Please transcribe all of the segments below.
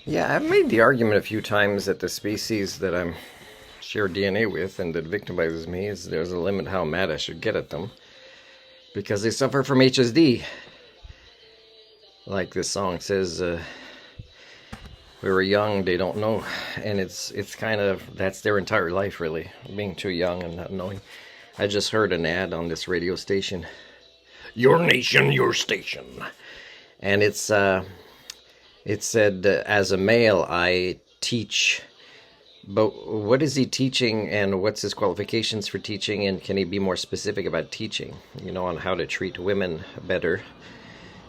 Yeah, I've made the argument a few times that the species that I'm share DNA with and that victimizes me is there's a limit how mad I should get at them because they suffer from HSD. Like this song says, we were young, they don't know, and it's kind of that's their entire life really, being too young and not knowing. I just heard an ad on this radio station, Your Nation, Your Station, and it said, as a male, I teach. But what is he teaching, and what's his qualifications for teaching, and can he be more specific about teaching, on how to treat women better,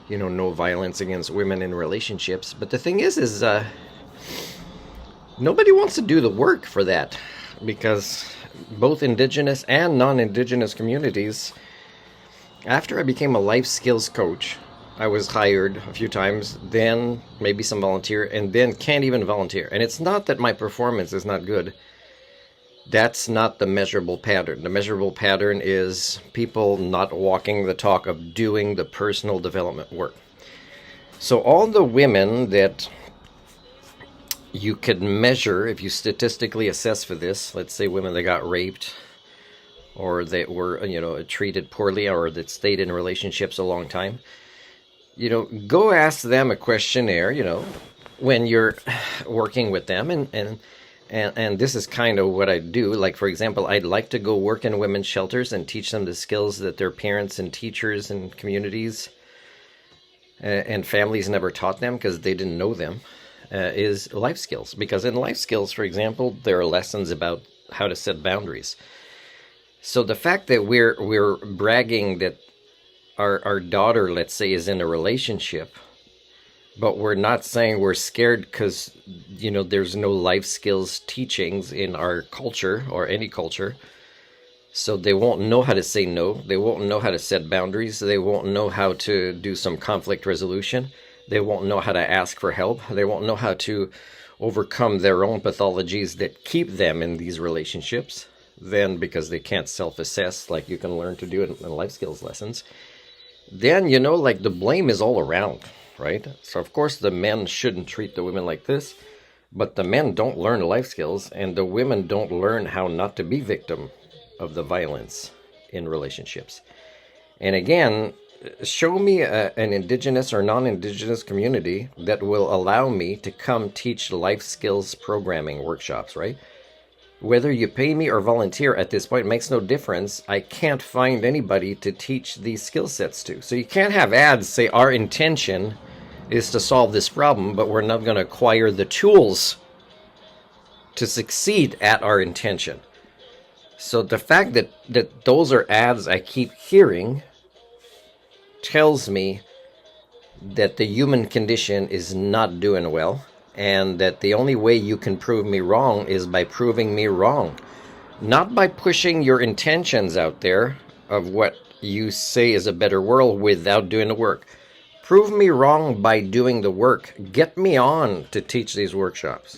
no violence against women in relationships. But the thing is nobody wants to do the work for that, because both indigenous and non-indigenous communities, after I became a life skills coach, I was hired a few times, then maybe some volunteer, and then can't even volunteer. And it's not that my performance is not good. That's not the measurable pattern. The measurable pattern is people not walking the talk of doing the personal development work. So all the women that you could measure, if you statistically assess for this, let's say women that got raped, or that were, treated poorly, or that stayed in relationships a long time, go ask them a questionnaire, when you're working with them. And this is kind of what I do. Like, for example, I'd like to go work in women's shelters and teach them the skills that their parents and teachers and communities and families never taught them because they didn't know them, is life skills. Because in life skills, for example, there are lessons about how to set boundaries. So the fact that we're bragging that our daughter, let's say, is in a relationship, but we're not saying we're scared because, there's no life skills teachings in our culture or any culture. So they won't know how to say no. They won't know how to set boundaries. They won't know how to do some conflict resolution. They won't know how to ask for help. They won't know how to overcome their own pathologies that keep them in these relationships. Then, because they can't self-assess like you can learn to do in life skills lessons, then, like the blame is all around, right? So, of course, the men shouldn't treat the women like this, but the men don't learn life skills, and the women don't learn how not to be victim of the violence in relationships. And again, show me an indigenous or non-indigenous community that will allow me to come teach life skills programming workshops, right? Whether you pay me or volunteer at this point makes no difference. I can't find anybody to teach these skill sets to. So you can't have ads say our intention is to solve this problem, but we're not going to acquire the tools to succeed at our intention. So the fact that those are ads I keep hearing tells me that the human condition is not doing well, and that the only way you can prove me wrong is by proving me wrong. Not by pushing your intentions out there of what you say is a better world without doing the work. Prove me wrong by doing the work. Get me on to teach these workshops.